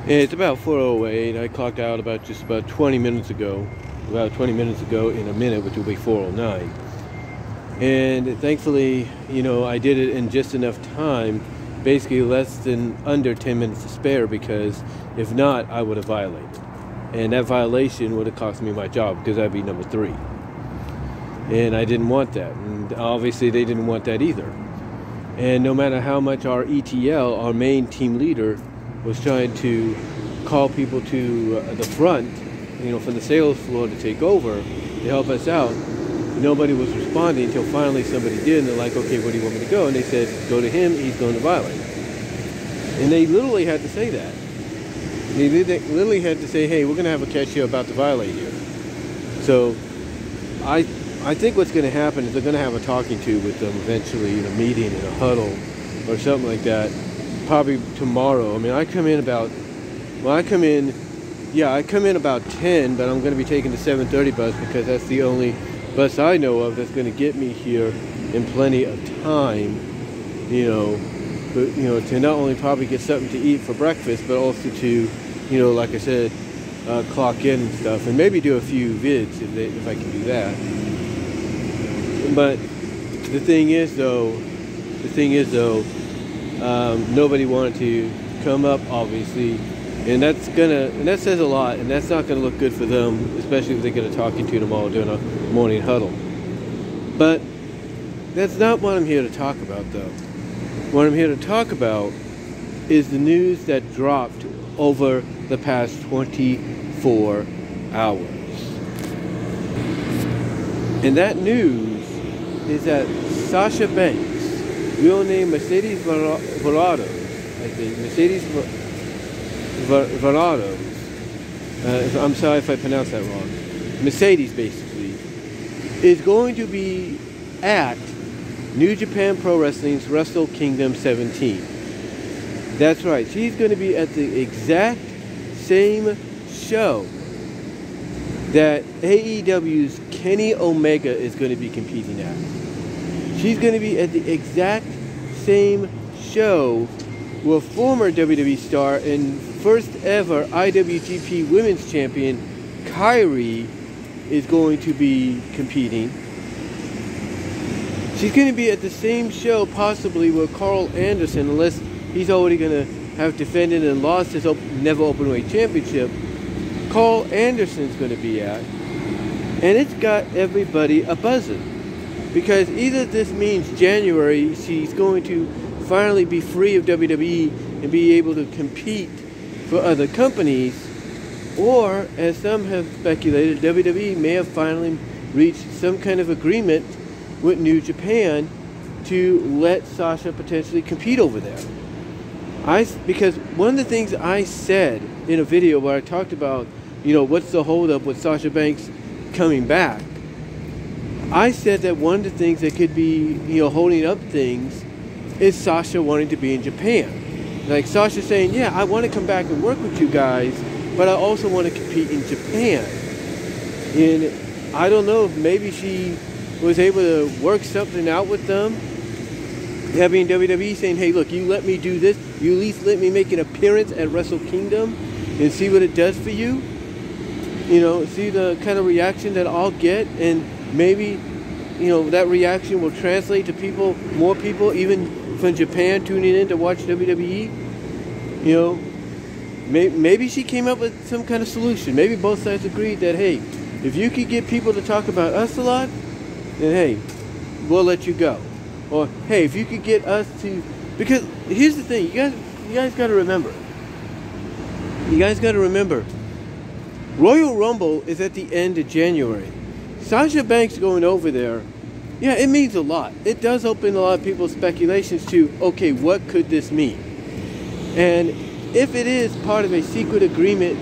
It's about 4:08. I clocked out about 20 minutes ago. About 20 minutes ago in a minute, which will be 4:09. And thankfully, I did it in just enough time, basically under 10 minutes to spare, because if not, I would have violated. And that violation would have cost me my job, because I'd be number 3. And I didn't want that. And obviously they didn't want that either. And no matter how much our ETL, our main team leader, was trying to call people to the front, from the sales floor to take over, to help us out, nobody was responding until finally somebody did, and they're like, okay, where do you want me to go? And they said, go to him, he's going to violate. And they literally had to say that. They literally had to say, hey, we're going to have a catch here about to violate here. So I think what's going to happen is they're going to have a talking to with them eventually, in a meeting, in a huddle, or something like that, probably tomorrow. I mean, I come in about 10, but I'm going to be taking the 7:30 bus, because that's the only bus I know of that's going to get me here in plenty of time, to not only probably get something to eat for breakfast, but also to, like I said, clock in and stuff, and maybe do a few vids if I can do that. But the thing is though, nobody wanted to come up, obviously, and that says a lot, and that's not gonna look good for them, especially if they get a talking to tomorrow during a morning huddle. But that's not what I'm here to talk about, though. What I'm here to talk about is the news that dropped over the past 24 hours. And that news is that Sasha Banks, real name Mercedes Varados, I think, Mercedes Varados, I'm sorry if I pronounced that wrong, Mercedes basically, is going to be at New Japan Pro Wrestling's Wrestle Kingdom 17. That's right, she's going to be at the exact same show that AEW's Kenny Omega is going to be competing at. She's going to be at the exact same show where former WWE star and first ever IWGP Women's Champion Kairi is going to be competing. She's going to be at the same show possibly where Carl Anderson, unless he's already going to have defended and lost his Never Openweight Championship, Carl Anderson's going to be at. And it's got everybody a buzzing. Because either this means January she's going to finally be free of WWE and be able to compete for other companies, or, as some have speculated, WWE may have finally reached some kind of agreement with New Japan to let Sasha potentially compete over there. Because one of the things I said in a video where I talked about, what's the holdup with Sasha Banks coming back, I said that one of the things that could be, holding up things is Sasha wanting to be in Japan. Like Sasha saying, yeah, I want to come back and work with you guys, but I also want to compete in Japan. And I don't know if maybe she was able to work something out with them, having WWE saying, hey, look, you let me do this, you at least let me make an appearance at Wrestle Kingdom and see what it does for you. See the kind of reaction that I'll get, and maybe, that reaction will translate to more people, even from Japan, tuning in to watch WWE. Maybe she came up with some kind of solution. Maybe both sides agreed that, hey, if you could get people to talk about us a lot, then hey, we'll let you go. Or hey, if you could get us to, because here's the thing, you guys got to remember. Royal Rumble is at the end of January. Sasha Banks going over there, yeah, it means a lot. It does open a lot of people's speculations to, okay, what could this mean? And if it is part of a secret agreement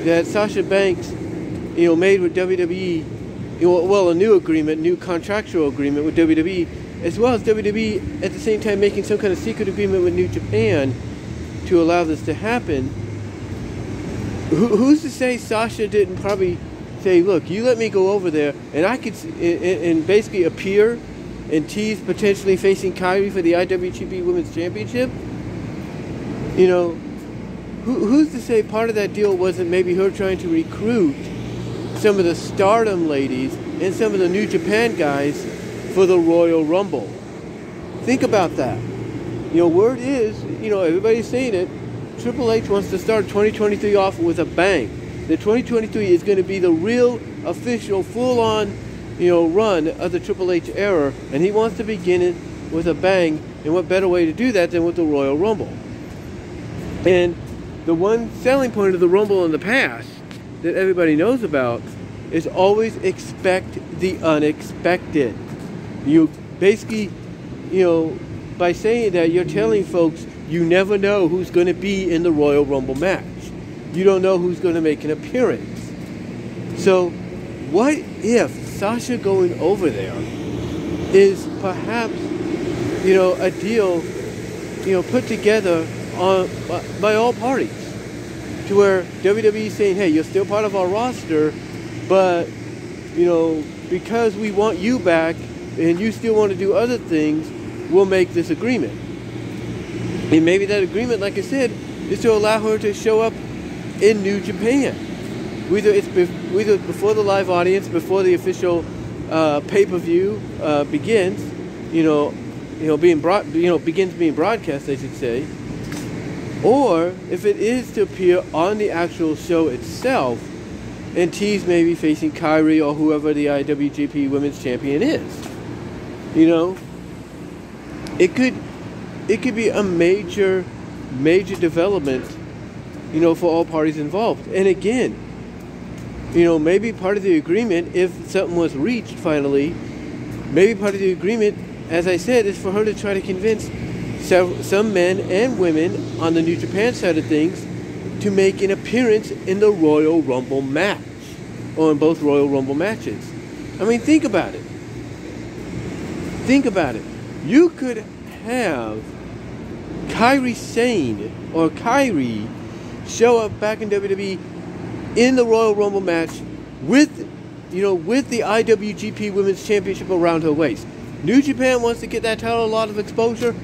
that Sasha Banks, made with WWE, a new contractual agreement with WWE, as well as WWE at the same time making some kind of secret agreement with New Japan to allow this to happen, who's to say Sasha didn't probably say, look, you let me go over there and I could and basically appear and tease potentially facing Kairi for the IWGP Women's Championship? who's to say part of that deal wasn't maybe her trying to recruit some of the Stardom ladies and some of the New Japan guys for the Royal Rumble? Think about that. Word is, everybody's saying it, Triple H wants to start 2023 off with a bang. The 2023 is going to be the real, official, full-on, run of the Triple H era, and he wants to begin it with a bang, and what better way to do that than with the Royal Rumble? And the one selling point of the Rumble in the past that everybody knows about is always expect the unexpected. You basically, by saying that, you're telling folks you never know who's going to be in the Royal Rumble match. You don't know who's going to make an appearance. So what if Sasha going over there is perhaps, a deal, put together by all parties, to where WWE is saying, hey, you're still part of our roster, but, because we want you back and you still want to do other things, we'll make this agreement. And maybe that agreement, like I said, is to allow her to show up in New Japan. Whether it's before the live audience, before the official pay-per-view begins, begins being broadcast, I should say. Or if it is to appear on the actual show itself and tease maybe facing Kyrie or whoever the IWGP Women's Champion is. It could be a major development, for all parties involved. And again, maybe part of the agreement, if something was reached finally, maybe part of the agreement, as I said, is for her to try to convince some men and women on the New Japan side of things to make an appearance in the Royal Rumble match, or in both Royal Rumble matches. I mean, think about it. You could have Kairi Sane or Kyrie show up back in WWE in the Royal Rumble match with the IWGP Women's Championship around her waist. New Japan wants to get that title a lot of exposure.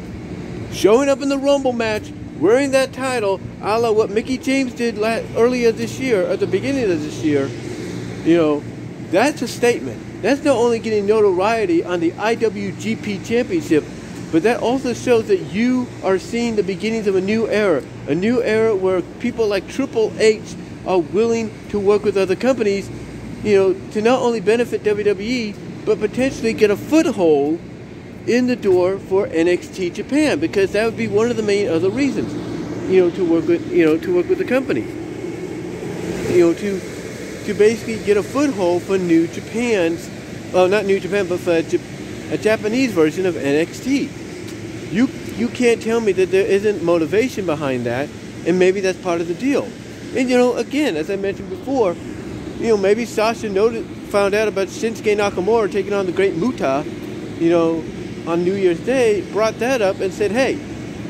Showing up in the Rumble match, wearing that title, a la what Mickie James did earlier this year, at the beginning of this year, that's a statement. That's not only getting notoriety on the IWGP Championship, but that also shows that you are seeing the beginnings of a new era where people like Triple H are willing to work with other companies, to not only benefit WWE, but potentially get a foothold in the door for NXT Japan, because that would be one of the main other reasons, to work with the company, to basically get a foothold for New Japan's, not New Japan, but for a Japanese version of NXT. You can't tell me that there isn't motivation behind that, and maybe that's part of the deal. And again, as I mentioned before, maybe Sasha found out about Shinsuke Nakamura taking on the Great Muta, on New Year's Day, brought that up and said, hey,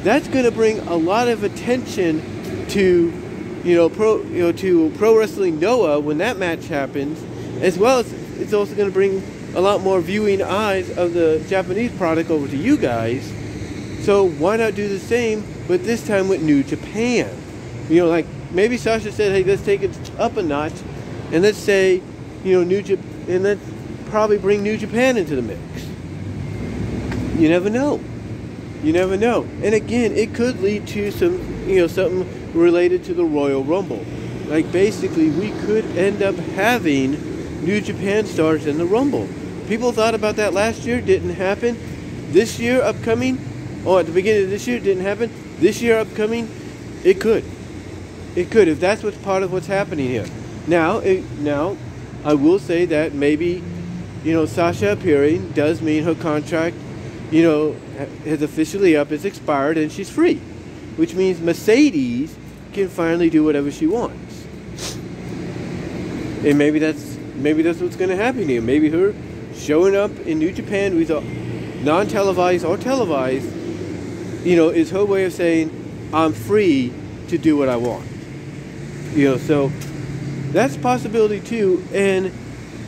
that's going to bring a lot of attention to Pro Wrestling Noah when that match happens, as well as it's also going to bring a lot more viewing eyes of the Japanese product over to you guys. So why not do the same, but this time with New Japan? Like maybe Sasha said, hey, let's take it up a notch, and let's say, and let's probably bring New Japan into the mix. You never know. And again, it could lead to some, something related to the Royal Rumble. Like basically, we could end up having New Japan stars in the Rumble. People thought about that last year, didn't happen. This year upcoming, at the beginning of this year, didn't happen. This year upcoming, it could. If that's what's part of what's happening here. Now, I will say that maybe, Sasha appearing does mean her contract, is officially up, it's expired, and she's free. Which means Mercedes can finally do whatever she wants. And maybe that's what's going to happen here. Maybe her showing up in New Japan with a non-televised or televised, is her way of saying, I'm free to do what I want. So that's a possibility too. And,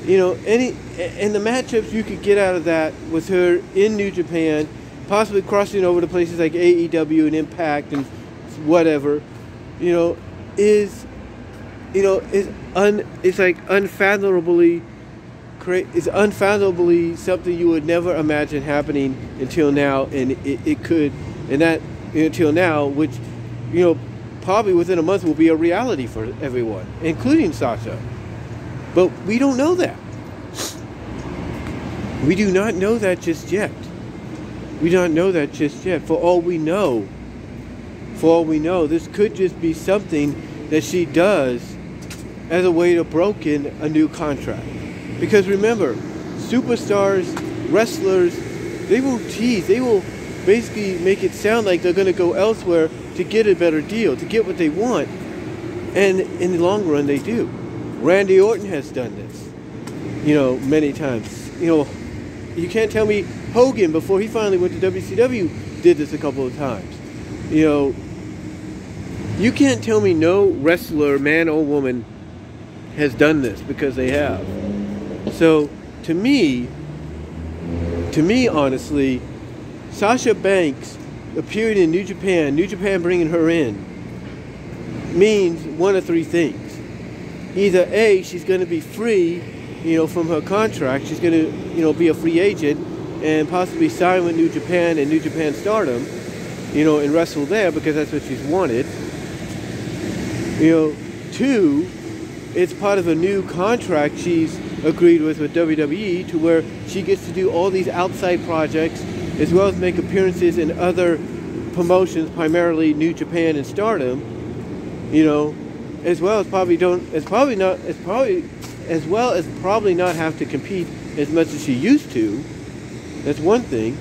and the matchups you could get out of that with her in New Japan, possibly crossing over to places like AEW and Impact and whatever, you know, is, you know, it's like unfathomably it's unfathomably something you would never imagine happening until now, and it could, and that until now, which, you know, probably within a month will be a reality for everyone, including Sasha. But we don't know that. We do not know that just yet. We don't know that just yet. For all we know, this could just be something that she does as a way to broker a new contract. Because remember, superstars, wrestlers, they will tease, they will basically make it sound like they're going to go elsewhere to get a better deal, to get what they want. And in the long run, they do. Randy Orton has done this, you know, many times. You know, you can't tell me Hogan, before he finally went to WCW, did this a couple of times. You know, you can't tell me no wrestler, man or woman, has done this, because they have. So, to me, honestly, Sasha Banks appearing in New Japan bringing her in, means one of three things. Either A, she's going to be free, you know, from her contract. She's going to, you know, be a free agent and possibly sign with New Japan and New Japan Stardom, you know, and wrestle there because that's what she's wanted. You know, two, it's part of a new contract she's agreed with WWE, to where she gets to do all these outside projects as well as make appearances in other promotions, primarily New Japan and Stardom, you know, as well as probably not have to compete as much as she used to. That's one thing.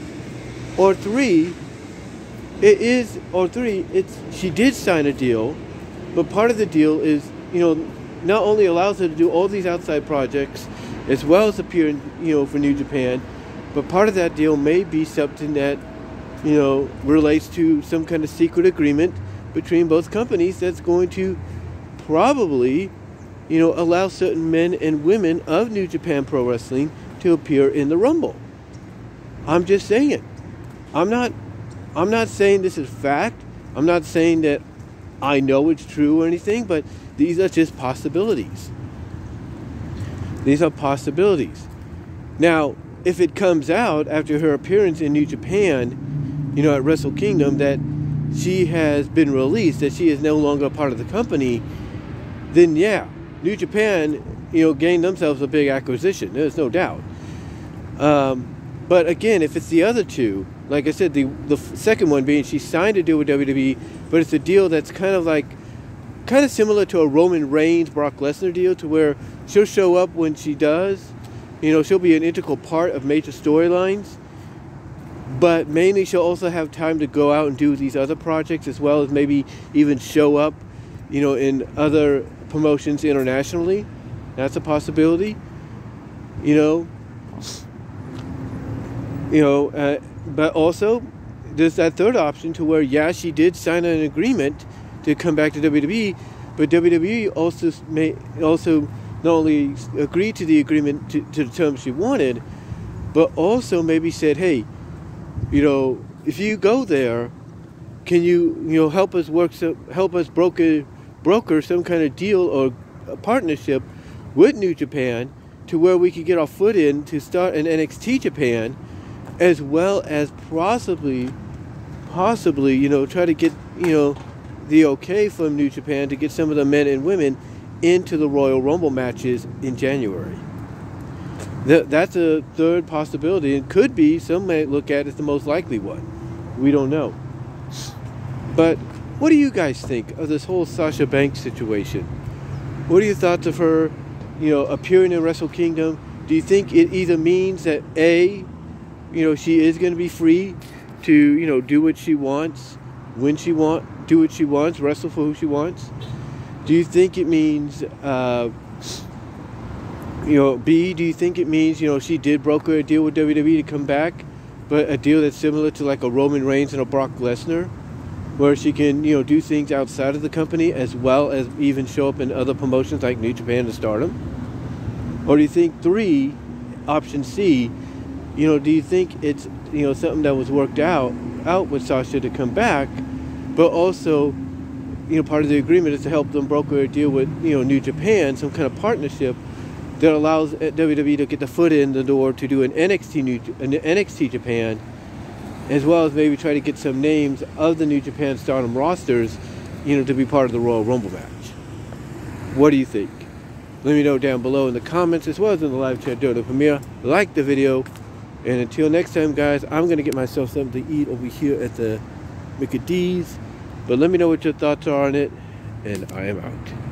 Or three, she did sign a deal, but part of the deal is, you know, not only allows her to do all these outside projects as well as appear in, you know, for New Japan, but part of that deal may be something that, you know, relates to some kind of secret agreement between both companies that's going to probably, you know, allow certain men and women of New Japan Pro Wrestling to appear in the Rumble. I'm just saying it. I'm not saying this is fact. I'm not saying that I know it's true or anything, but these are just possibilities. These are possibilities. Now, if it comes out after her appearance in New Japan, you know, at Wrestle Kingdom, that she has been released, that she is no longer a part of the company, then yeah, New Japan, you know, gained themselves a big acquisition. There's no doubt. But again, if it's the other two, like I said, the second one being she signed a deal with WWE, but it's a deal that's kind of similar to a Roman Reigns, Brock Lesnar deal, to where she'll show up when she does. You know, she'll be an integral part of major storylines, but mainly she'll also have time to go out and do these other projects, as well as maybe even show up, you know, in other promotions internationally. That's a possibility. You know, but also there's that third option to where, yeah, she did sign an agreement to come back to WWE, but WWE also not only agreed to the agreement to the terms she wanted, but also maybe said, hey, you know, if you go there, can you help us broker some kind of deal or a partnership with New Japan, to where we could get our foot in to start an NXT Japan, as well as possibly, you know, try to get, you know, the okay from New Japan to get some of the men and women into the Royal Rumble matches in January. That's a third possibility, and could be, some may look at it as the most likely one. We don't know. But what do you guys think of this whole Sasha Banks situation? What are your thoughts of her, you know, appearing in Wrestle Kingdom? Do you think it either means that A, you know, she is going to be free to, you know, do what she wants, when she wants, do what she wants, wrestle for who she wants? Do you think it means, you know, B, do you think it means, you know, she did broker a deal with WWE to come back, but a deal that's similar to like a Roman Reigns and a Brock Lesnar, where she can, you know, do things outside of the company as well as even show up in other promotions like New Japan and Stardom? Or do you think, three, option C, you know, do you think it's, you know, something that was worked out with Sasha to come back, but also part of the agreement is to help them broker a deal with, New Japan, some kind of partnership that allows WWE to get the foot in the door to do an NXT Japan, as well as maybe try to get some names of the New Japan Stardom rosters, to be part of the Royal Rumble match. What do you think? Let me know down below in the comments, as well as in the live chat during the premiere. Like the video, and until next time, guys, I'm going to get myself something to eat over here at the Mickey D's. But let me know what your thoughts are on it, and I am out.